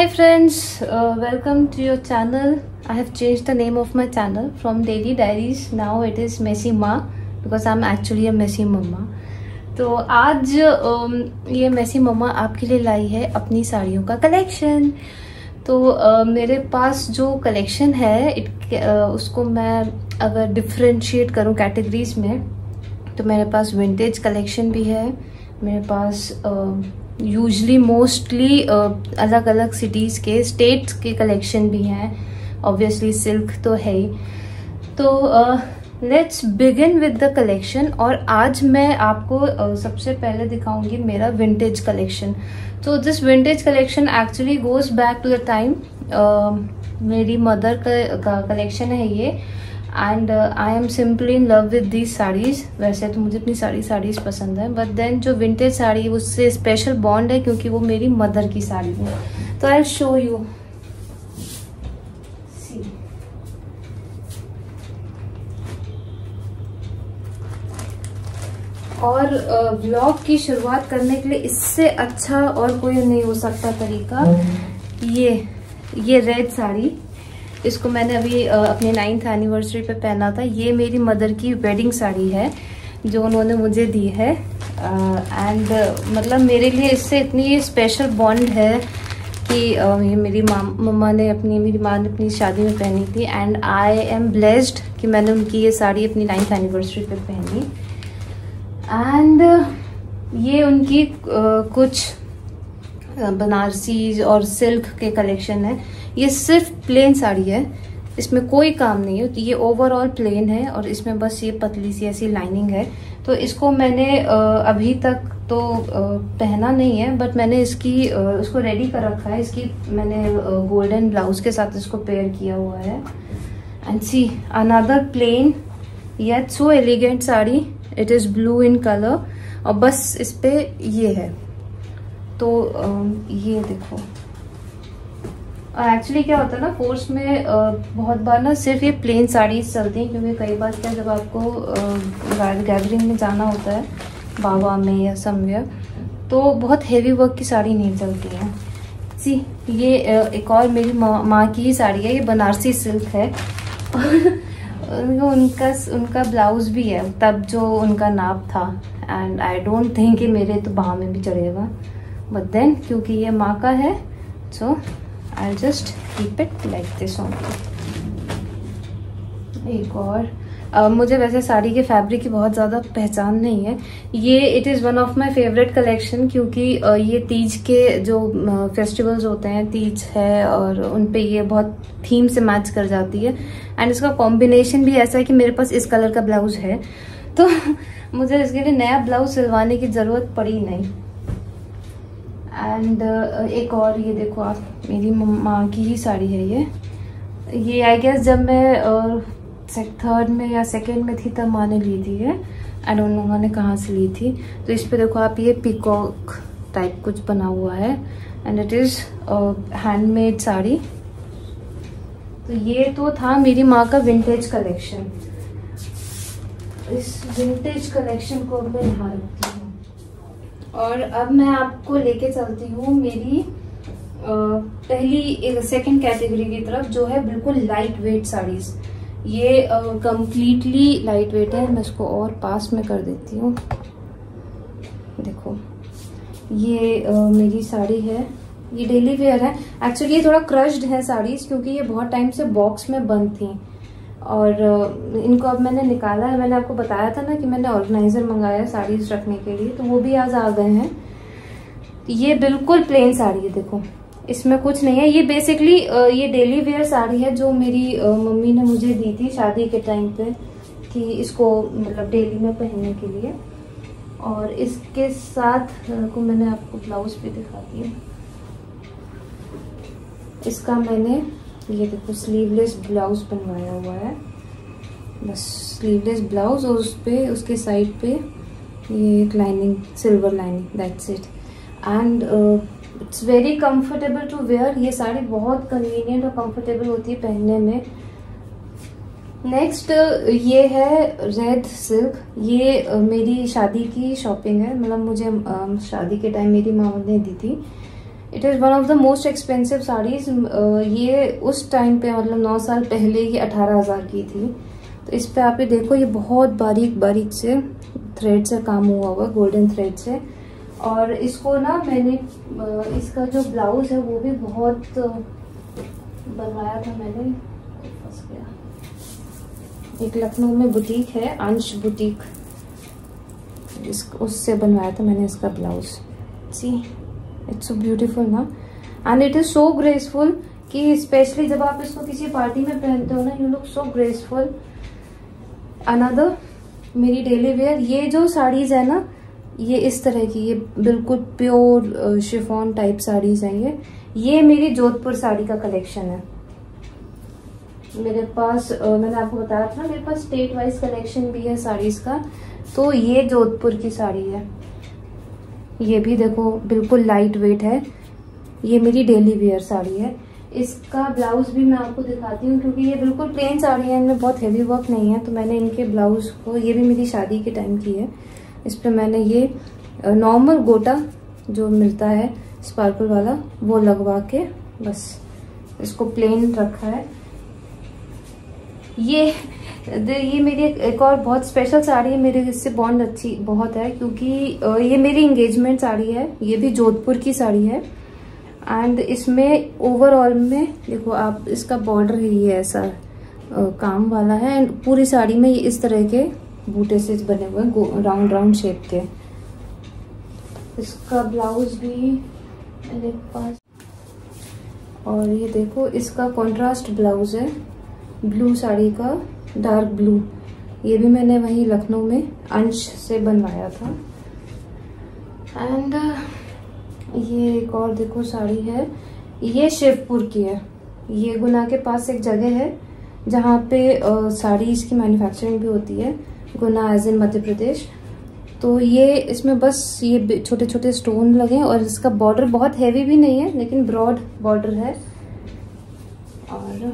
Hi friends, welcome to your channel. I have changed the name of my channel from Daily Diaries. Now it is Messy Ma because I'm actually a messy mama. तो आज ये मैसी मम्मा आपके लिए लाई है अपनी साड़ियों का collection. तो मेरे पास जो कलेक्शन है उसको मैं अगर डिफ्रेंशिएट करूँ कैटेगरीज में, तो मेरे पास विंटेज कलेक्शन भी है, मेरे पास यूजली मोस्टली अलग अलग सिटीज़ के स्टेट्स के कलेक्शन भी हैं, ऑब्वियसली सिल्क तो है ही। तो let's begin with the collection. और आज मैं आपको सबसे पहले दिखाऊंगी मेरा विंटेज कलेक्शन। तो this vintage collection actually goes back to the time, मेरी मदर का कलेक्शन है ये। And I am simply in love with these saris. वैसे तो मुझे अपनी सारी साड़ीज पसंद है, बट देन जो विंटेज साड़ी उससे स्पेशल बॉन्ड है क्योंकि वो मेरी मदर की साड़ी है। तो आई शो यू। और व्लॉग की शुरुआत करने के लिए इससे अच्छा और कोई नहीं हो सकता तरीका। ये रेड साड़ी, इसको मैंने अभी अपने 9th एनिवर्सरी पे पहना था। ये मेरी मदर की वेडिंग साड़ी है जो उन्होंने मुझे दी है। एंड मतलब मेरे लिए इससे इतनी स्पेशल बॉन्ड है कि ये मेरी मम्मा ने मेरी माँ ने अपनी शादी में पहनी थी। एंड आई एम ब्लेस्ड कि मैंने उनकी ये साड़ी अपनी 9th एनिवर्सरी पे पहनी। एंड ये उनकी कुछ बनारसी और सिल्क के कलेक्शन है। ये सिर्फ प्लेन साड़ी है, इसमें कोई काम नहीं है। तो ये ओवरऑल प्लेन है और इसमें बस ये पतली सी ऐसी लाइनिंग है। तो इसको मैंने अभी तक तो पहना नहीं है, बट मैंने उसको रेडी कर रखा है। इसकी मैंने गोल्डन ब्लाउज के साथ इसको पेयर किया हुआ है। And see another plain yet so elegant sari. It is blue in colour और बस इस पे ये है। तो ये देखो। और एक्चुअली क्या होता है ना, कोर्स में बहुत बार ना सिर्फ ये प्लेन साड़ीज चलती हैं, क्योंकि कई बार क्या जब आपको गैदरिंग में जाना होता है बाबा में या समवेयर, तो बहुत हेवी वर्क की साड़ी नहीं चलती है। सी ये एक और मेरी माँ की ही साड़ी है, ये बनारसी सिल्क है। उनका ब्लाउज भी है तब जो उनका नाप था। एंड आई डोंट थिंक कि मेरे तो बाह में भी चढ़ेगा, बट देन क्योंकि ये माँ का है सो I'll just keep it like this only। एक और मुझे वैसे साड़ी के फैब्रिक की बहुत ज़्यादा पहचान नहीं है। ये it is one of my favourite collection, क्योंकि ये तीज के जो फेस्टिवल्स होते हैं, तीज है और उन पे ये बहुत थीम से मैच कर जाती है। एंड इसका कॉम्बिनेशन भी ऐसा है कि मेरे पास इस कलर का ब्लाउज है, तो मुझे इसके लिए नया ब्लाउज सिलवाने की ज़रूरत पड़ी नहीं। एंड एक और ये देखो आप, मेरी माँ की ही साड़ी है ये आई गेस जब मैं 3rd में या 2nd में थी तब माँ ने ली थी ये। आई डोंट नो मैंने कहाँ से ली थी। तो इस पे देखो आप, ये पीकॉक टाइप कुछ बना हुआ है and it is handmade sari. तो ये तो था मेरी माँ का विंटेज कलेक्शन। इस विंटेज कलेक्शन को मैं यहाँ रखती हूँ। और अब मैं आपको लेके चलती हूँ मेरी पहली 2nd कैटेगरी की तरफ, जो है बिल्कुल लाइट वेट साड़ीज। ये कंप्लीटली लाइट वेट है। मैं इसको और पास में कर देती हूँ। देखो ये मेरी साड़ी है, ये डेली वेयर है। एक्चुअली ये थोड़ा क्रश्ड है साड़ीज, क्योंकि ये बहुत टाइम से बॉक्स में बंद थी और इनको अब मैंने निकाला है। मैंने आपको बताया था ना कि मैंने ऑर्गेनाइजर मंगाया साड़ीज रखने के लिए, तो वो भी आज आ गए हैं। ये बिल्कुल प्लेन साड़ी है, देखो इसमें कुछ नहीं है। ये बेसिकली ये डेली वेयर साड़ी है जो मेरी मम्मी ने मुझे दी थी शादी के टाइम पे, कि इसको मतलब डेली में पहनने के लिए। और इसके साथ को मैंने आपको ब्लाउज भी दिखा दिया। इसका मैंने ये देखो स्लीवलेस ब्लाउज बनवाया हुआ है, बस स्लीवलेस ब्लाउज, और उस पे उसके साइड पे ये एक lining, silver lining, that's it. And it's very comfortable to wear. ये साड़ी बहुत कन्वीनियंट और कंफर्टेबल होती है पहनने में। नेक्स्ट ये है रेड सिल्क। ये मेरी शादी की शॉपिंग है, मतलब मुझे शादी के टाइम मेरी माँ ने दी थी। It is one of the most expensive saris. ये उस टाइम पे मतलब 9 साल पहले ये 18,000 की थी। तो इस पे आप ये देखो, ये बहुत बारीक बारीक से थ्रेड से काम हुआ हुआ, गोल्डन थ्रेड से। और इसको ना मैंने इसका जो ब्लाउज है वो भी बहुत बनवाया था मैंने। फंस गया। एक लखनऊ में बुटीक है, अंश बुटीक, उससे बनवाया था मैंने इसका blouse. See it's so beautiful ना, and it is so graceful कि स्पेशली जब आप इसको किसी पार्टी में पहनते हो ना, you look so graceful. Another मेरी डेली वेयर, ये जो साड़ीज है ना, ये इस तरह की, ये बिल्कुल प्योर शिफॉन टाइप साड़ीज हैं। ये मेरी जोधपुर साड़ी का कलेक्शन है। मेरे पास मैंने आपको बताया था, मेरे पास स्टेट वाइज कलेक्शन भी है साड़ीज का। तो ये जोधपुर की साड़ी है, ये भी देखो बिल्कुल लाइट वेट है। ये मेरी डेली वेयर साड़ी है। इसका ब्लाउज भी मैं आपको दिखाती हूँ, क्योंकि ये बिल्कुल प्लेन साड़ी है, इनमें बहुत हेवी वर्क नहीं है। तो मैंने इनके ब्लाउज को, ये भी मेरी शादी के टाइम की है, इस पर मैंने ये नॉर्मल गोटा जो मिलता है स्पार्कल वाला, वो लगवा के बस इसको प्लेन रखा है। ये मेरी एक और बहुत स्पेशल साड़ी है, मेरे इससे बॉन्ड अच्छी बहुत है, क्योंकि ये मेरी एंगेजमेंट साड़ी है। ये भी जोधपुर की साड़ी है। एंड इसमें ओवरऑल में देखो आप, इसका बॉर्डर ही ये ऐसा काम वाला है, एंड पूरी साड़ी में ये इस तरह के बूटे से बने हुए हैं, राउंड राउंड शेप के। इसका ब्लाउज भी मेरे पास, और ये देखो इसका कॉन्ट्रास्ट ब्लाउज है, ब्लू साड़ी का, डार्क ब्लू। ये भी मैंने वहीं लखनऊ में अंश से बनवाया था। एंड ये एक और देखो साड़ी है, ये शिवपुर की है। ये गुना के पास एक जगह है जहाँ पे साड़ीज की मैन्युफैक्चरिंग भी होती है, गुना एज इन मध्य प्रदेश। तो ये इसमें बस ये छोटे छोटे स्टोन लगे हैं, और इसका बॉर्डर बहुत हैवी भी नहीं है, लेकिन ब्रॉड बॉर्डर है। और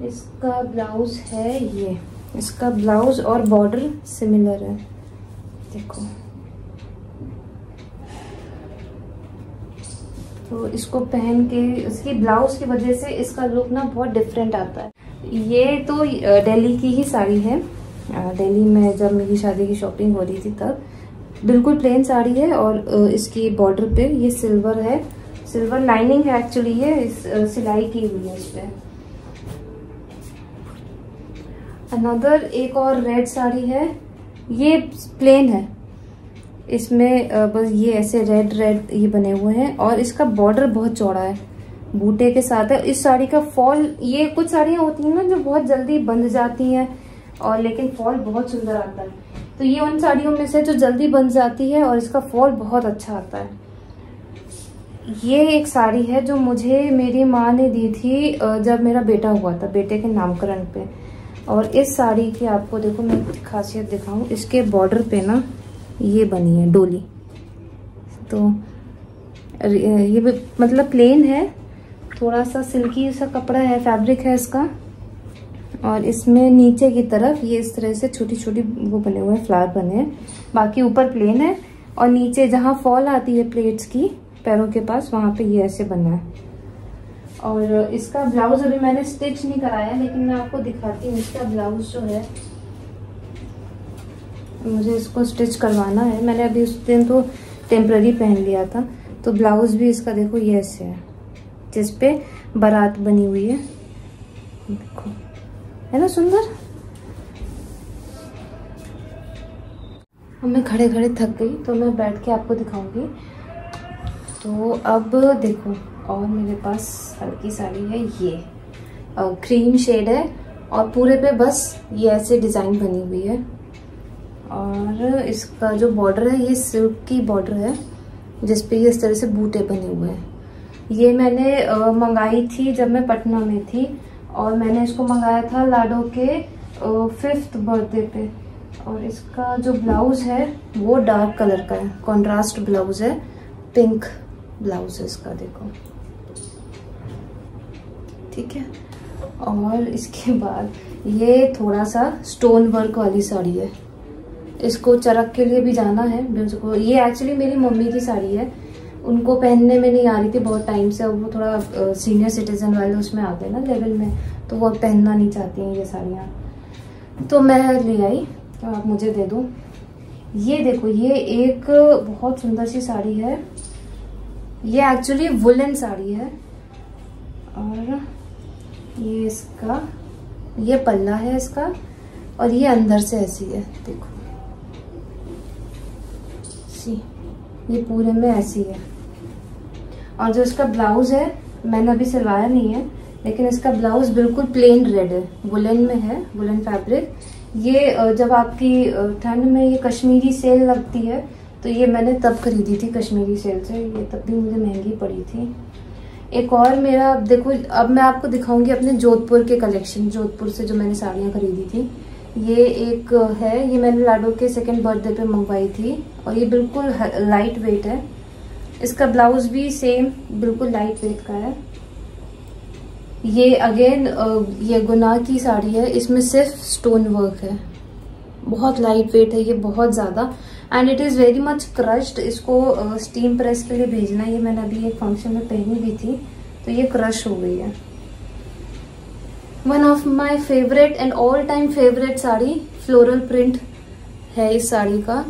इसका ब्लाउज है ये, इसका ब्लाउज और बॉर्डर सिमिलर है, देखो। तो इसको पहन के, इसकी ब्लाउज की वजह से इसका लुक ना बहुत डिफरेंट आता है। ये तो दिल्ली की ही साड़ी है। दिल्ली में जब मेरी शादी की शॉपिंग हो रही थी तब, बिल्कुल प्लेन साड़ी है, और इसकी बॉर्डर पे ये सिल्वर है, सिल्वर लाइनिंग है एक्चुअली, ये सिलाई की हुई है इस पे। अनदर एक और रेड साड़ी है, ये प्लेन है, इसमें बस ये ऐसे रेड रेड ये बने हुए हैं, और इसका बॉर्डर बहुत चौड़ा है, बूटे के साथ है। इस साड़ी का फॉल, ये कुछ साड़ियाँ होती हैं ना जो बहुत जल्दी बंध जाती हैं, और लेकिन फॉल बहुत सुंदर आता है। तो ये उन साड़ियों में से जो जल्दी बंध जाती है, और इसका फॉल बहुत अच्छा आता है। ये एक साड़ी है जो मुझे मेरी माँ ने दी थी जब मेरा बेटा हुआ था, बेटे के नामकरण पे। और इस साड़ी की आपको देखो मैं खासियत दिखाऊं, इसके बॉर्डर पे ना ये बनी है डोली। तो ये मतलब प्लेन है, थोड़ा सा सिल्की सा कपड़ा है, फैब्रिक है इसका। और इसमें नीचे की तरफ ये इस तरह से छोटी छोटी वो बने हुए हैं, फ्लावर बने हैं। बाकी ऊपर प्लेन है, और नीचे जहाँ फॉल आती है प्लेट्स की पैरों के पास, वहां पे ये ऐसे बना है। और इसका ब्लाउज अभी मैंने स्टिच नहीं कराया, लेकिन मैं आपको दिखाती हूँ। इसका ब्लाउज जो है, मुझे इसको स्टिच करवाना है। मैंने अभी उस दिन तो टेम्पररी पहन लिया था। तो ब्लाउज भी इसका देखो ये ऐसे है, जिसपे बारात बनी हुई है, देखो, है ना सुंदर। अब मैं खड़े खड़े थक गई, तो मैं बैठ के आपको दिखाऊंगी। तो अब देखो, और मेरे पास हल्की साड़ी है, ये क्रीम शेड है, और पूरे पे बस ये ऐसे डिजाइन बनी हुई है। और इसका जो बॉर्डर है, ये सिल्क की बॉर्डर है, जिसपे ये इस तरह से बूटे बने हुए हैं। ये मैंने मंगाई थी जब मैं पटना में थी, और मैंने इसको मंगाया था लाडो के 5th बर्थडे पे। और इसका जो ब्लाउज है वो डार्क कलर का है, कॉन्ट्रास्ट ब्लाउज है, पिंक ब्लाउज है इसका, देखो, ठीक है। और इसके बाद ये थोड़ा सा स्टोन वर्क वाली साड़ी है, इसको चरक के लिए भी जाना है। ये एक्चुअली मेरी मम्मी की साड़ी है, उनको पहनने में नहीं आ रही थी बहुत टाइम से, और वो थोड़ा सीनियर सिटीजन वाले उसमें आते हैं ना लेवल में, तो वो पहनना नहीं चाहती हैं ये साड़ियाँ। तो मैं ले आई, तो आप मुझे दे दो। ये देखो, ये एक बहुत सुंदर सी साड़ी है। ये एक्चुअली वुलन साड़ी है, और ये इसका ये पल्ला है इसका, और ये अंदर से ऐसी है, देखो सी, ये पूरे में ऐसी है। और जो इसका ब्लाउज है, मैंने अभी सिलवाया नहीं है, लेकिन इसका ब्लाउज बिल्कुल प्लेन रेड है, वुलन में है, वुलन फैब्रिक। ये जब आपकी ठंड में ये कश्मीरी सेल लगती है, तो ये मैंने तब खरीदी थी कश्मीरी सेल से, ये तब भी मुझे महंगी पड़ी थी। एक और मेरा देखो, अब मैं आपको दिखाऊंगी अपने जोधपुर के कलेक्शन, जोधपुर से जो मैंने साड़ियाँ खरीदी थी। ये एक है, ये मैंने लाडो के 2nd बर्थडे पे मंगवाई थी, और ये बिल्कुल लाइट वेट है। इसका ब्लाउज भी सेम बिल्कुल लाइट वेट का है। ये अगेन ये गुना की साड़ी है, इसमें सिर्फ स्टोन वर्क है, बहुत लाइट वेट है ये, बहुत ज़्यादा, and it is very much crushed. इसको स्टीम प्रेस के लिए भेजना है। ये मैंने अभी एक फंक्शन में पहनी भी थी, तो ये क्रश हो गई है। One of my favourite and all time favourite sari, floral print है इस साड़ी का,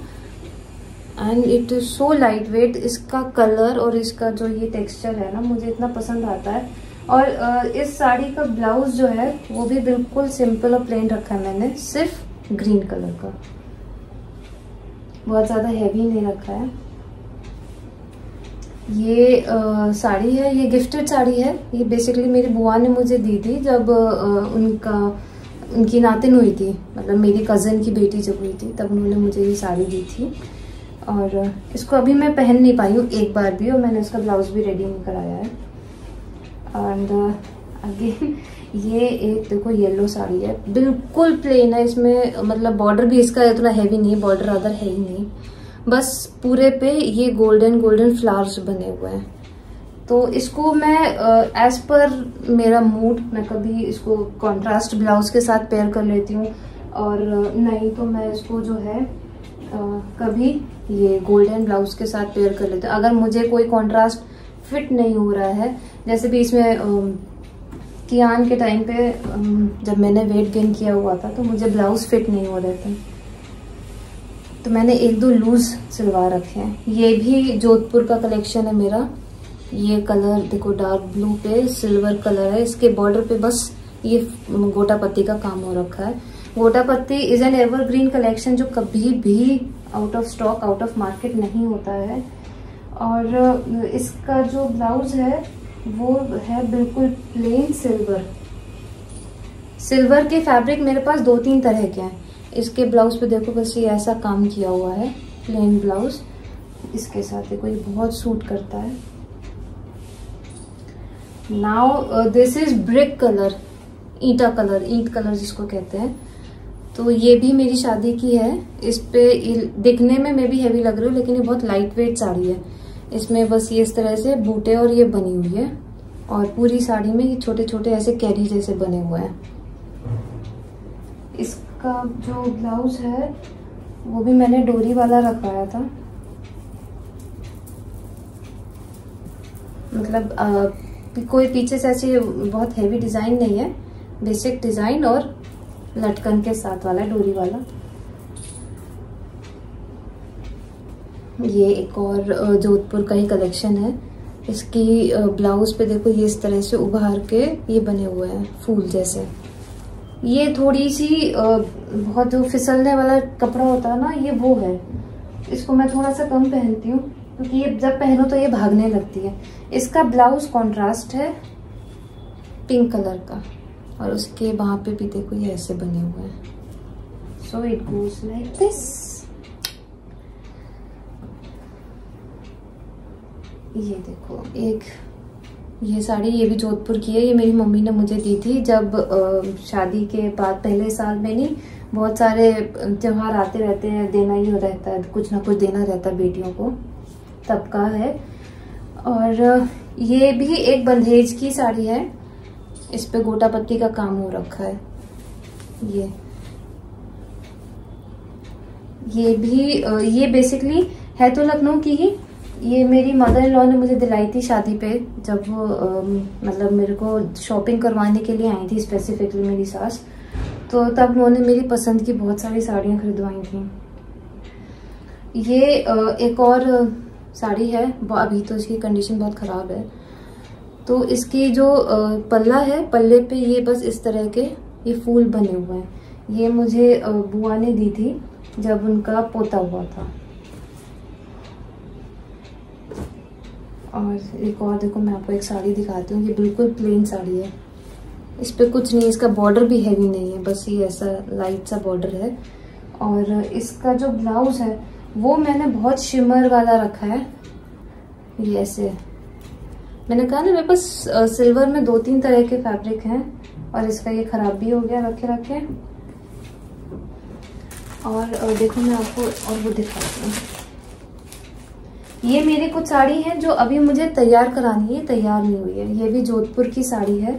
and it is so light weight. इसका कलर और इसका जो ये टेक्सचर है ना, मुझे इतना पसंद आता है। और इस साड़ी का ब्लाउज जो है वो भी बिल्कुल सिंपल और प्लेन रखा है मैंने, सिर्फ ग्रीन कलर का, बहुत ज़्यादा हैवी नहीं रखा है। ये साड़ी है, ये गिफ्टेड साड़ी है। ये बेसिकली मेरी बुआ ने मुझे दी थी जब उनकी नातिन हुई थी, मतलब मेरी कज़न की बेटी जब हुई थी, तब उन्होंने मुझे ये साड़ी दी थी। और इसको अभी मैं पहन नहीं पाई हूँ एक बार भी, और मैंने इसका ब्लाउज भी रेडी नहीं कराया है। एंड अगेन ये एक देखो येलो साड़ी है, बिल्कुल प्लेन है। इसमें मतलब बॉर्डर भी इसका इतना हैवी नहीं है, बॉर्डर अदर है ही नहीं, बस पूरे पे ये गोल्डन गोल्डन फ्लावर्स बने हुए हैं। तो इसको मैं एज पर मेरा मूड, मैं कभी इसको कॉन्ट्रास्ट ब्लाउज के साथ पेयर कर लेती हूँ, और नहीं तो मैं इसको जो है कभी ये गोल्डन ब्लाउज के साथ पेयर कर लेती हूँ। अगर मुझे कोई कॉन्ट्रास्ट फिट नहीं हो रहा है, जैसे भी इसमें कियान के टाइम पे जब मैंने वेट गेन किया हुआ था, तो मुझे ब्लाउज फिट नहीं हो रहे थे, तो मैंने 1-2 लूज सिलवा रखे हैं। ये भी जोधपुर का कलेक्शन है मेरा। ये कलर देखो, डार्क ब्लू पे सिल्वर कलर है, इसके बॉर्डर पे बस ये गोटा पत्ती का काम हो रखा है। गोटा पत्ती इज एन एवरग्रीन कलेक्शन जो कभी भी out of stock, out of market नहीं होता है। और इसका जो ब्लाउज है वो है बिल्कुल प्लेन सिल्वर। सिल्वर के फैब्रिक मेरे पास 2-3 तरह के हैं। इसके ब्लाउज पे देखो बस ये ऐसा काम किया हुआ है, प्लेन ब्लाउज। इसके साथ देखो ये बहुत सूट करता है। Now this is brick colour, ईंटा कलर, ईंट कलर जिसको कहते हैं। तो ये भी मेरी शादी की है। इस पे दिखने में मैं भी हैवी लग रही हूँ, लेकिन ये बहुत लाइट वेट साड़ी है। इसमें बस ये इस तरह से बूटे और ये बनी हुई है, और पूरी साड़ी में ये छोटे छोटे ऐसे कैरी जैसे बने हुए हैं। इसका जो ब्लाउज है वो भी मैंने डोरी वाला रखवाया था, मतलब कोई पीछे से ऐसी बहुत हैवी डिजाइन नहीं है, बेसिक डिजाइन और लटकन के साथ वाला डोरी वाला। ये एक और जोधपुर का ही कलेक्शन है। इसकी ब्लाउज पे देखो ये इस तरह से उभार के ये बने हुए हैं फूल जैसे। ये थोड़ी सी बहुत जो फिसलने वाला कपड़ा होता है ना, ये वो है। इसको मैं थोड़ा सा कम पहनती हूँ, क्योंकि ये जब पहनो तो ये भागने लगती है। इसका ब्लाउज कॉन्ट्रास्ट है पिंक कलर का, और उसके वहां पे भी देखो ये ऐसे बने हुए हैं। So it goes like this. ये देखो एक ये साड़ी, ये भी जोधपुर की है। ये मेरी मम्मी ने मुझे दी थी जब शादी के बाद, पहले साल में नहीं, बहुत सारे त्योहार आते रहते हैं, देना ही रहता है, कुछ ना कुछ देना रहता है बेटियों को, तब का है। और ये भी एक बंधेज की साड़ी है, इस पे गोटा पत्ती का काम हो रखा है। ये भी ये बेसिकली है तो लखनऊ की ही, ये मेरी मदर इन लॉ ने मुझे दिलाई थी शादी पे, जब वो मतलब मेरे को शॉपिंग करवाने के लिए आई थी स्पेसिफिकली मेरी सास, तो तब उन्होंने मेरी पसंद की बहुत सारी साड़ियाँ खरीदवाई थी। ये एक और साड़ी है, अभी तो इसकी कंडीशन बहुत ख़राब है। तो इसकी जो पल्ला है, पल्ले पे ये बस इस तरह के ये फूल बने हुए हैं। ये मुझे बुआ ने दी थी जब उनका पोता हुआ था। और एक और देखो, मैं आपको एक साड़ी दिखाती हूँ। ये बिल्कुल प्लेन साड़ी है, इस पे कुछ नहीं, इसका बॉर्डर भी हैवी नहीं है, बस ये ऐसा लाइट सा बॉर्डर है। और इसका जो ब्लाउज है वो मैंने बहुत शिमर वाला रखा है, ये ऐसे। मैंने कहा ना मेरे पास सिल्वर में 2-3 तरह के फैब्रिक हैं, और इसका ये खराब भी हो गया रखे रखे। और देखो मैं आपको और वो दिखाती हूँ। ये मेरी कुछ साड़ी है जो अभी मुझे तैयार करानी है, तैयार नहीं हुई है। ये भी जोधपुर की साड़ी है,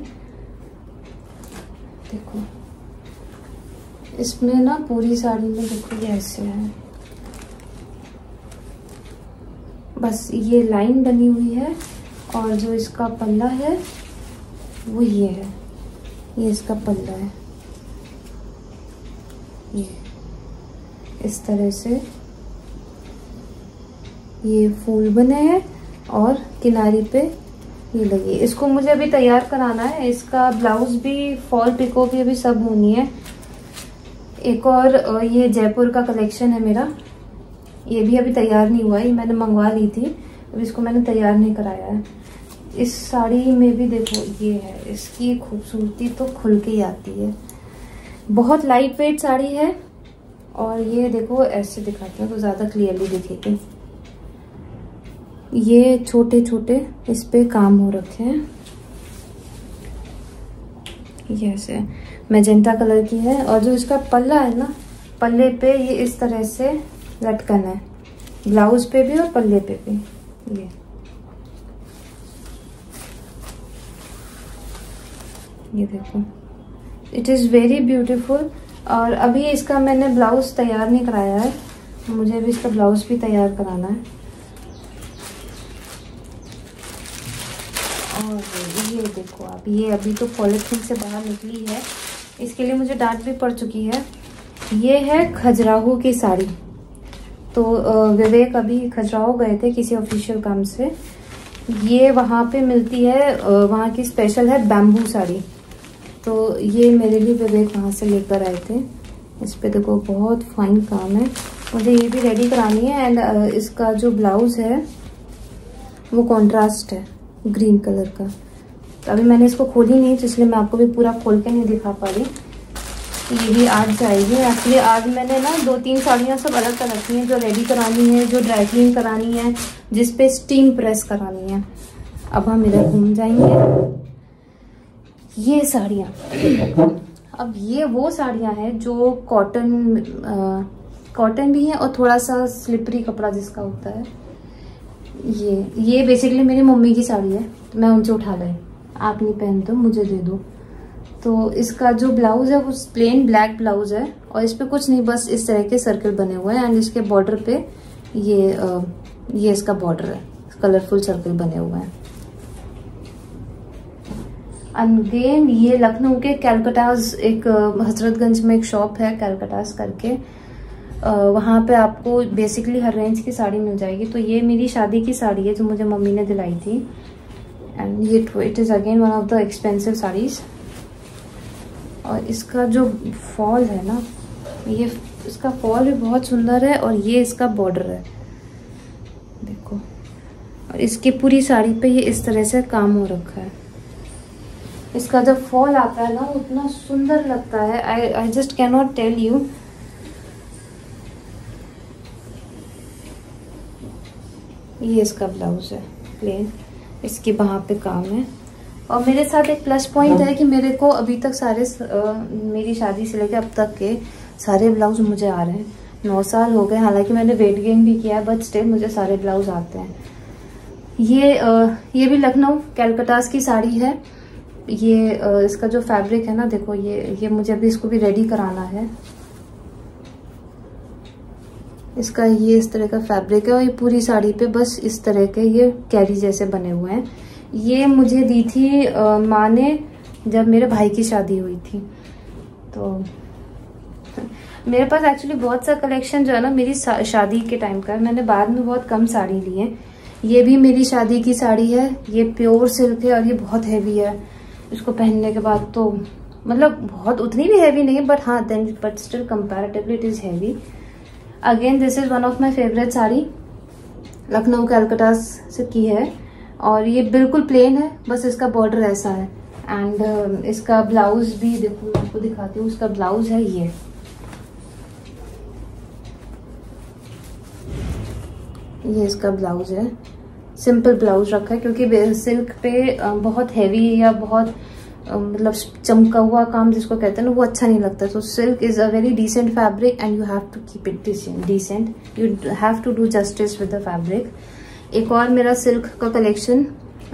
देखो इसमें ना पूरी साड़ी में देखो ये ऐसे है, बस ये लाइन बनी हुई है। और जो इसका पल्ला है वो ये है, ये इसका पल्ला है। ये इस तरह से ये फूल बने हैं और किनारी पे ये लगी। इसको मुझे अभी तैयार कराना है। इसका ब्लाउज भी, फॉल पिको भी अभी सब होनी है। एक और ये जयपुर का कलेक्शन है मेरा, ये भी अभी तैयार नहीं हुआ है, मैंने मंगवा ली थी, अभी इसको मैंने तैयार नहीं कराया है। इस साड़ी में भी देखो ये है, इसकी खूबसूरती तो खुल के ही आती है। बहुत लाइट वेट साड़ी है। और ये देखो ऐसे दिखाती हूँ तो ज़्यादा क्लियरली दिखेगी। ये छोटे छोटे इस पे काम हो रखे हैं, ये ऐसे मैजेंटा कलर की है। और जो इसका पल्ला है ना, पल्ले पे ये इस तरह से लटकन है, ब्लाउज पे भी और पल्ले पे भी। ये देखो, इट इज़ वेरी ब्यूटीफुल। और अभी इसका मैंने ब्लाउज तैयार नहीं कराया है, मुझे अभी इसका ब्लाउज भी तैयार कराना है। और ये देखो आप, ये अभी तो पॉलिथीन से बाहर निकली है, इसके लिए मुझे डांट भी पड़ चुकी है। ये है खजुराहो की साड़ी। तो विवेक अभी खजुराहो गए थे किसी ऑफिशियल काम से, ये वहाँ पे मिलती है, वहाँ की स्पेशल है बैम्बू साड़ी। तो ये मेरे लिए विवेक वहाँ से लेकर आए थे। इस पे देखो बहुत फाइन काम है, मुझे ये भी रेडी करानी है। एंड इसका जो ब्लाउज है वो कॉन्ट्रास्ट है ग्रीन कलर का। तो अभी मैंने इसको खोली नहीं, तो इसलिए मैं आपको भी पूरा खोल के नहीं दिखा पा रही। ये भी आज जाएगी। एक्चुअली आज मैंने ना 2-3 साड़ियाँ सब अलग कर रखी हैं, जो रेडी करानी है, जो ड्राई क्लीन करानी है, जिस पे स्टीम प्रेस करानी है। अब हम इधर घूम जाएंगे। ये साड़ियाँ, अब ये वो साड़ियाँ हैं जो कॉटन भी है और थोड़ा सा स्लिपरी कपड़ा जिसका होता है। ये बेसिकली मेरी मम्मी की साड़ी है, तो मैं उनसे उठा लाई, आप नहीं पहनते हो मुझे दे दो। तो इसका जो ब्लाउज है वो प्लेन ब्लैक ब्लाउज है, और इस पे कुछ नहीं, बस इस तरह के सर्कल बने हुए हैं। एंड इसके बॉर्डर पे ये इसका बॉर्डर है, कलरफुल सर्कल बने हुए हैं। अगेन ये लखनऊ के कैलकटास, एक हजरतगंज में एक शॉप है कैलकटास करके, वहाँ पे आपको बेसिकली हर रेंज की साड़ी मिल जाएगी। तो ये मेरी शादी की साड़ी है जो मुझे मम्मी ने दिलाई थी। एंड ये it is again one of the expensive saris. और इसका जो फॉल है ना, ये इसका फॉल भी बहुत सुंदर है, और ये इसका बॉर्डर है देखो। और इसकी पूरी साड़ी पे ये इस तरह से काम हो रखा है। इसका जब फॉल आता है ना, उतना सुंदर लगता है, I just can not tell you. ये इसका ब्लाउज है प्लेन, इसके वहाँ पे काम है। और मेरे साथ एक प्लस पॉइंट है कि मेरे को अभी तक सारे मेरी शादी से लेकर अब तक के सारे ब्लाउज मुझे आ रहे हैं। 9 साल हो गए, हालांकि मैंने वेट गेन भी किया है, बट स्टिल मुझे सारे ब्लाउज आते हैं। ये भी लखनऊ कैलकटास की साड़ी है। ये इसका जो फैब्रिक है ना, देखो ये मुझे अभी इसको भी रेडी कराना है। इसका ये इस तरह का फैब्रिक है और ये पूरी साड़ी पे बस इस तरह के ये कैरी जैसे बने हुए हैं। ये मुझे दी थी माँ ने जब मेरे भाई की शादी हुई थी। तो मेरे पास एक्चुअली बहुत सा कलेक्शन जो है ना मेरी शादी के टाइम का, मैंने बाद में बहुत कम साड़ी ली है। ये भी मेरी शादी की साड़ी है, ये प्योर सिल्क है और ये बहुत हैवी है। इसको पहनने के बाद तो मतलब बहुत उतनी भी हैवी नहीं है, बट हाँ then but still comparatively it is heavy. Again this is one of my favourite sari, Lucknow Calcutta से की है और ये बिल्कुल प्लेन है, बस इसका बॉर्डर ऐसा है। एंड इसका ब्लाउज भी देखो, मैं आपको दिखाती हूँ। इसका ब्लाउज है ये इसका ब्लाउज है। सिंपल ब्लाउज रखा है क्योंकि सिल्क पे बहुत हैवी या बहुत मतलब चमका हुआ काम जिसको कहते हैं ना, वो अच्छा नहीं लगता। तो silk is a very decent fabric and you have to keep it decent, you have to do justice with the fabric. एक और मेरा सिल्क का कलेक्शन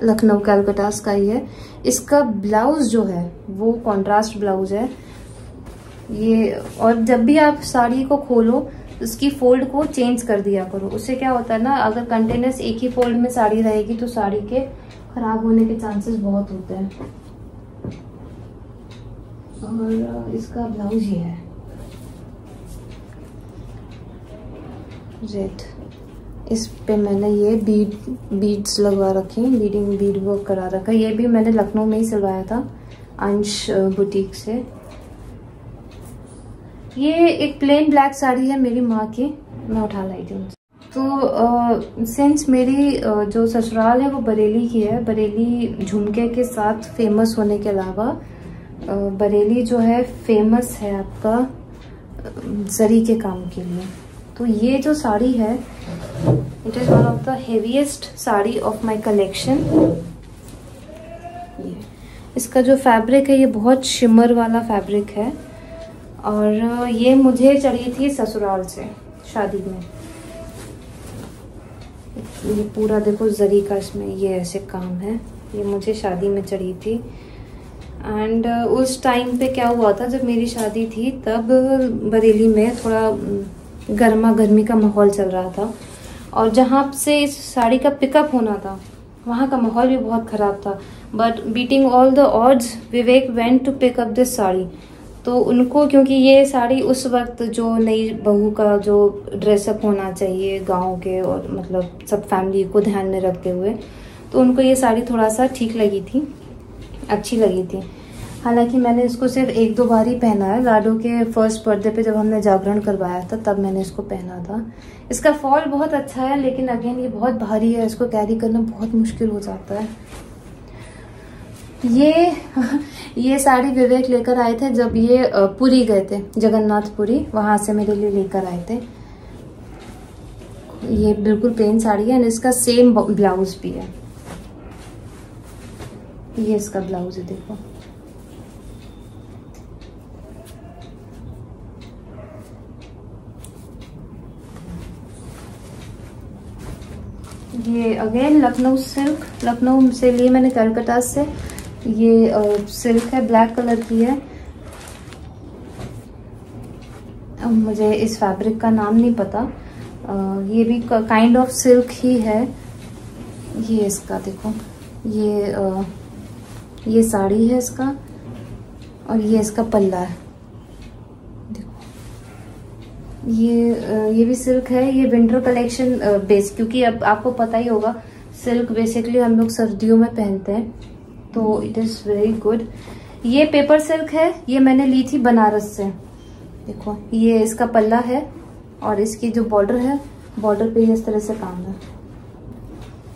लखनऊ कलकत्ता का ही है। इसका ब्लाउज जो है वो कॉन्ट्रास्ट ब्लाउज है ये। और जब भी आप साड़ी को खोलो उसकी फोल्ड को चेंज कर दिया करो। उससे क्या होता है ना, अगर कंटिन्यूस एक ही फोल्ड में साड़ी रहेगी तो साड़ी के खराब होने के चांसेस बहुत होते हैं। और इसका ब्लाउज ये है रेड। इस पे मैंने ये बीड्स लगवा रखे हैं, बीड वर्क करा रखा है। ये भी मैंने लखनऊ में ही सिलवाया था अंश बुटीक से। ये एक प्लेन ब्लैक साड़ी है मेरी माँ की, मैं उठा लाई थी। तो सिंस मेरी जो ससुराल है वो बरेली की है, बरेली झुमके के साथ फेमस होने के अलावा बरेली जो है फेमस है आपका जरी के काम के लिए। तो ये जो साड़ी है it is one of the heaviest sari of my collection. इसका जो फैब्रिक है ये बहुत शिमर वाला फैब्रिक है और ये मुझे चढ़ी थी ससुराल से शादी में। ये पूरा देखो जरी का इसमें ये ऐसे काम है, ये मुझे शादी में चढ़ी थी। एंड उस टाइम पे क्या हुआ था, जब मेरी शादी थी तब बरेली में थोड़ा गर्मा गर्मी का माहौल चल रहा था और जहाँ से इस साड़ी का पिकअप होना था वहाँ का माहौल भी बहुत ख़राब था। But beating all the odds Vivek went to pick up this sari. तो उनको, क्योंकि ये साड़ी उस वक्त जो नई बहू का जो ड्रेसअप होना चाहिए गांव के और मतलब सब फैमिली को ध्यान में रखते हुए, तो उनको ये साड़ी थोड़ा सा ठीक लगी थी, अच्छी लगी थी। हालांकि मैंने इसको सिर्फ एक दो बार ही पहना है। लाडो के फर्स्ट बर्थडे पे जब हमने जागरण करवाया था तब मैंने इसको पहना था। इसका फॉल बहुत अच्छा है लेकिन अगेन ये बहुत भारी है, इसको कैरी करना बहुत मुश्किल हो जाता है। ये साड़ी विवेक लेकर आए थे जब ये पुरी गए थे, जगन्नाथपुरी, वहां से मेरे लिए लेकर आए थे। ये बिल्कुल प्लेन साड़ी है और इसका सेम ब्लाउज भी है। ये इसका ब्लाउज है, देखो ये अगेन लखनऊ सिल्क, लखनऊ से लिए मैंने कलकत्ता से। ये सिल्क है, ब्लैक कलर की है। अब मुझे इस फैब्रिक का नाम नहीं पता। ये भी काइंड ऑफ सिल्क ही है। ये इसका देखो, ये साड़ी है इसका और ये इसका पल्ला है। देखो ये भी सिल्क है। ये विंटर कलेक्शन बेस, क्योंकि अब आपको पता ही होगा सिल्क बेसिकली हम लोग सर्दियों में पहनते हैं, तो इट इज वेरी गुड। ये पेपर सिल्क है, ये मैंने ली थी बनारस से। देखो ये इसका पल्ला है और इसकी जो बॉर्डर है, बॉर्डर पे इस तरह से काम है।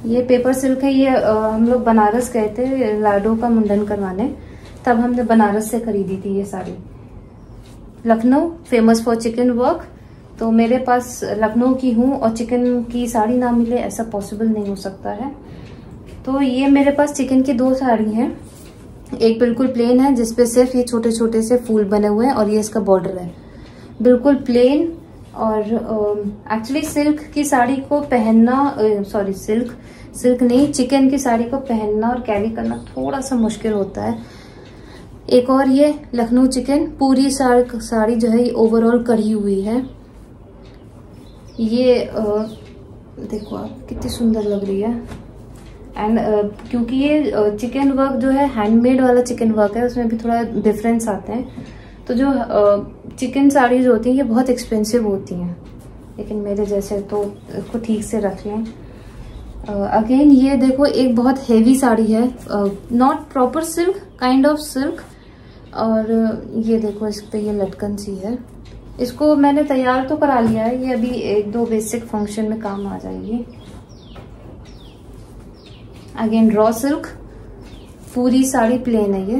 ये पेपर सिल्क है। ये हम लोग बनारस गए थे लाडो का मुंडन करवाने, तब हमने बनारस से खरीदी थी ये sari. Lucknow famous for chicken work, तो मेरे पास लखनऊ की हूँ और चिकन की साड़ी ना मिले ऐसा पॉसिबल नहीं हो सकता है। तो ये मेरे पास चिकन की दो साड़ी हैं। एक बिल्कुल प्लेन है जिसपे सिर्फ ये छोटे छोटे से फूल बने हुए हैं और ये इसका बॉर्डर है, बिल्कुल प्लेन। और एक्चुअली सिल्क की साड़ी को पहनना, सॉरी सिल्क नहीं, चिकन की साड़ी को पहनना और कैरी करना थोड़ा सा मुश्किल होता है। एक और ये लखनऊ चिकन, पूरी साड़ी जो है ये ओवरऑल कढ़ी हुई है। ये देखो आप कितनी सुंदर लग रही है। एंड क्योंकि ये चिकन वर्क जो है हैंडमेड वाला चिकन वर्क है, उसमें भी थोड़ा डिफरेंस आते हैं। तो जो चिकन साड़ीज होती हैं ये बहुत एक्सपेंसिव होती हैं, लेकिन मेरे जैसे तो इसको ठीक से रख लें। अगेन ये देखो एक बहुत हेवी साड़ी है, not proper silk, kind of silk. और ये देखो इस पे ये लटकन सी है। इसको मैंने तैयार तो करा लिया है, ये अभी 1-2 बेसिक फंक्शन में काम आ जाएगी। अगेन रॉ सिल्क, पूरी साड़ी प्लेन है।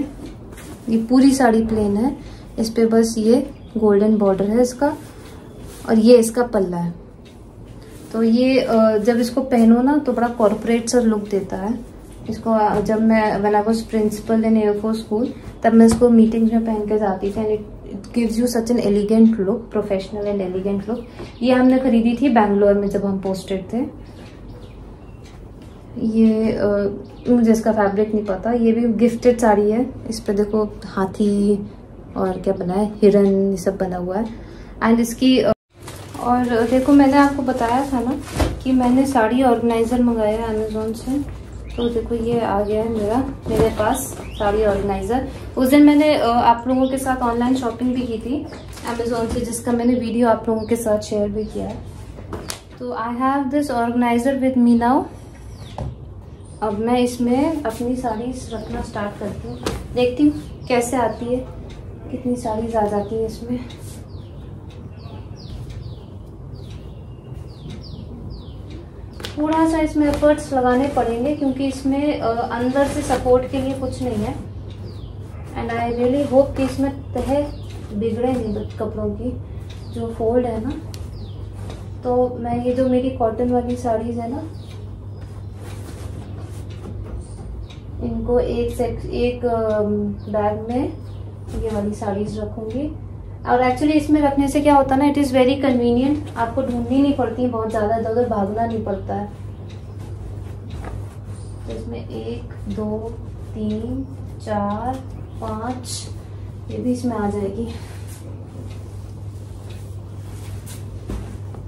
ये पूरी साड़ी प्लेन है, इस पे बस ये गोल्डन बॉर्डर है इसका, और ये इसका पल्ला है। तो ये जब इसको पहनो ना तो बड़ा कॉर्पोरेट सा लुक देता है इसको। जब मैं when I was principal in air force school, तब मैं इसको मीटिंग्स में पहन के जाती थी। And it gives you such an elegant look, professional and elegant look. ये हमने खरीदी थी बैंगलोर में जब हम पोस्टेड थे। ये मुझे इसका फैब्रिक नहीं पता, ये भी गिफ्टेड साड़ी है। इस पे देखो हाथी और क्या बना है, हिरन, ये सब बना हुआ है। एंड इसकी और देखो मैंने आपको बताया था ना कि मैंने साड़ी ऑर्गेनाइजर मंगाया है अमेजोन से। तो देखो ये आ गया है मेरे पास साड़ी ऑर्गेनाइजर। उस दिन मैंने आप लोगों के साथ ऑनलाइन शॉपिंग भी की थी अमेजोन से, जिसका मैंने वीडियो आप लोगों के साथ शेयर भी किया है। तो I have this organiser with me now. अब मैं इसमें अपनी साड़ीज रखना स्टार्ट करती हूँ, देखती हूँ कैसे आती है, कितनी साड़ीज आ जाती है इसमें। थोड़ा सा इसमें एफर्ट्स लगाने पड़ेंगे क्योंकि इसमें अंदर से सपोर्ट के लिए कुछ नहीं है। एंड आई रियली होप कि इसमें तह बिगड़े नहीं कपड़ों की, जो फोल्ड है ना। तो मैं ये जो मेरी कॉटन वाली साड़ीज है ना, इनको एक बैग में ये वाली साड़ीज रखूंगी। और एक्चुअली इसमें रखने से क्या होता है ना, इट इज़ वेरी कन्वीनियंट, आपको ढूंढनी नहीं पड़ती बहुत ज़्यादा, इधर उधर भागना नहीं पड़ता है। तो इसमें 1 2 3 4 5 ये भी इसमें आ जाएगी,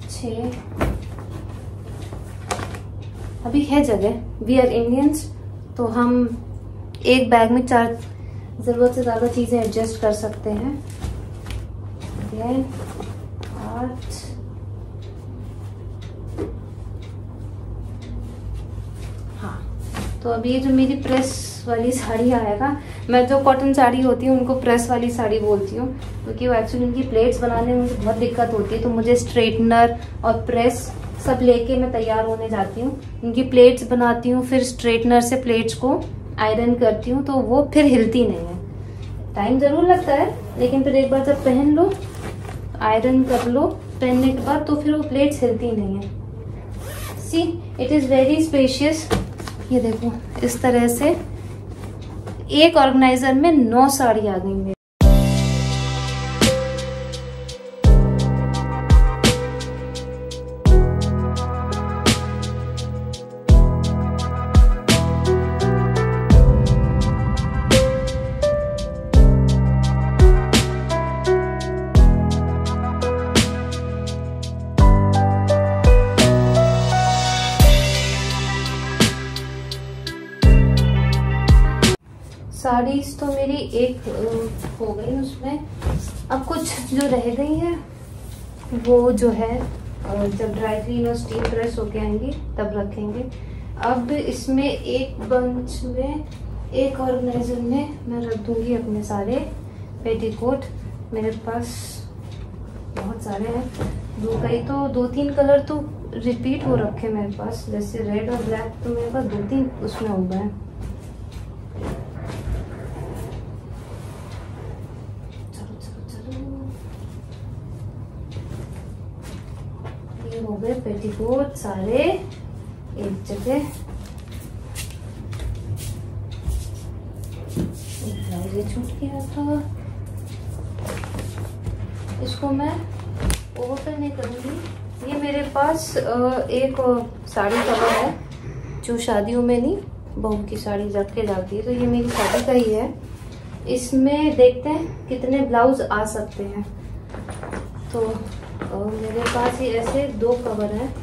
6। अभी है जगह, वी आर इंडियंस, तो हम एक बैग में 4 ज़रूरत से ज़्यादा चीज़ें एडजस्ट कर सकते हैं। 8 हाँ। तो अभी ये जो मेरी प्रेस वाली साड़ी आएगा, मैं जो कॉटन साड़ी होती है उनको प्रेस वाली साड़ी बोलती हूँ, क्योंकि वो एक्चुअली उनकी प्लेट्स बनाने में मुझे बहुत दिक्कत होती है। तो मुझे स्ट्रेटनर और प्रेस सब लेके मैं तैयार होने जाती हूँ, उनकी प्लेट्स बनाती हूँ, फिर स्ट्रेटनर से प्लेट्स को आयरन करती हूँ, तो वो फिर हिलती नहीं है। टाइम जरूर लगता है, लेकिन फिर एक बार जब पहन लो, आयरन कर लो पहनने के बाद, तो फिर वो प्लेट्स हिलती नहीं है। See it is very spacious. ये देखो इस तरह से एक ऑर्गेनाइजर में 9 साड़ी आ गई मेरी। साड़ीज तो मेरी एक हो गई, उसमें अब कुछ जो रह गई है वो जो है जब ड्राई क्लीन और स्टीम प्रेस होके आएंगी तब रखेंगे। अब इसमें एक बंच में, एक ऑर्गेनाइजर में मैं रख दूंगी अपने सारे पेटीकोट। मेरे पास बहुत सारे हैं, कई तो 2-3 कलर तो रिपीट हो रखे मेरे पास, जैसे रेड और ब्लैक, तो मेरे पास 2-3 उसमें हो गए। हो गए पेटीकोट सारे एक जगह। ये छूट गया था, इसको मैं ओवर नहीं करूंगी। ये मेरे पास एक साड़ी कवर है जो शादियों में नहीं, बहू की साड़ी रख के जाती है, तो ये मेरी शादी का ही है। इसमें देखते हैं कितने ब्लाउज आ सकते हैं। तो मेरे पास ये ऐसे 2 कवर हैं।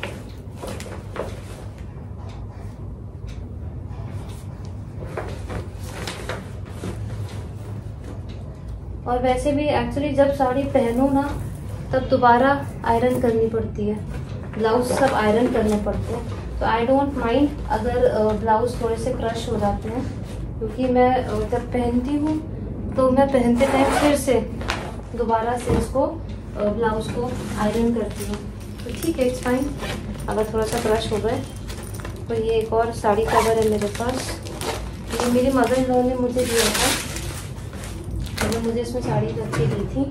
और वैसे भी एक्चुअली जब साड़ी पहनो ना तब दोबारा आयरन करनी पड़ती है, ब्लाउज सब आयरन करने पड़ते हैं। तो आई डोंट माइंड अगर ब्लाउज थोड़े से क्रश हो जाते हैं, क्योंकि मैं जब पहनती हूँ तो मैं पहनते टाइम फिर से दोबारा से इसको ब्लाउज को आयरन करती हूँ। तो ठीक है, इट्स फाइन। अगर थोड़ा सा क्रश हो गए तो ये एक और साड़ी कवर है मेरे पास। ये मेरी मदर इन लॉ ने मुझे दिया था, तो मुझे इसमें साड़ी रखी दी थी।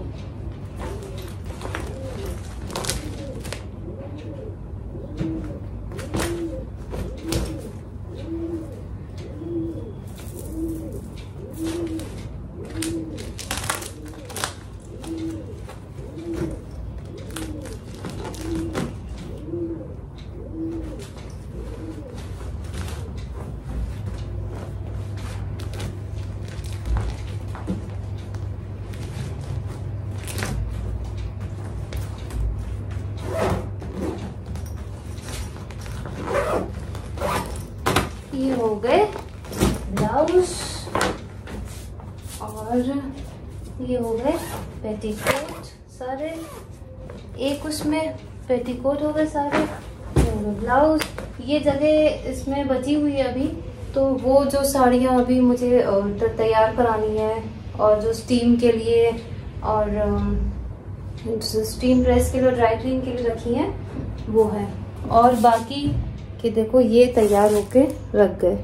ये हो गए ब्लाउज और ये हो गए पेटीकोट सारे। एक उसमें पेटीकोट हो गए सारे, ये हो गए ब्लाउज। ये जगह इसमें बची हुई है अभी, तो वो जो साड़ियाँ अभी मुझे तैयार करानी है और जो स्टीम के लिए और स्टीम प्रेस के लिए, ड्राई क्लीन के लिए रखी हैं वो है। और बाकी कि देखो ये तैयार होके रख गए।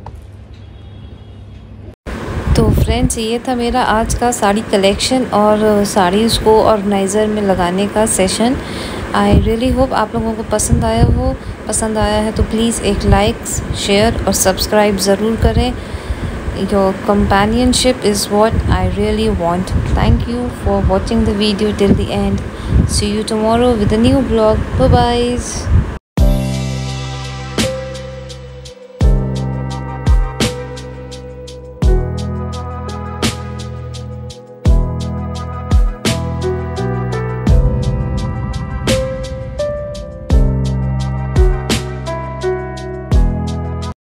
तो फ्रेंड्स, ये था मेरा आज का साड़ी कलेक्शन और साड़ीज़ को ऑर्गेनाइज़र में लगाने का सेशन। आई रियली होप आप लोगों को पसंद आया है तो प्लीज़ एक लाइक, शेयर और सब्सक्राइब ज़रूर करें। Your companionship is what I really want. Thank you for watching the video till the end. See you tomorrow with a new vlog. Bye bye.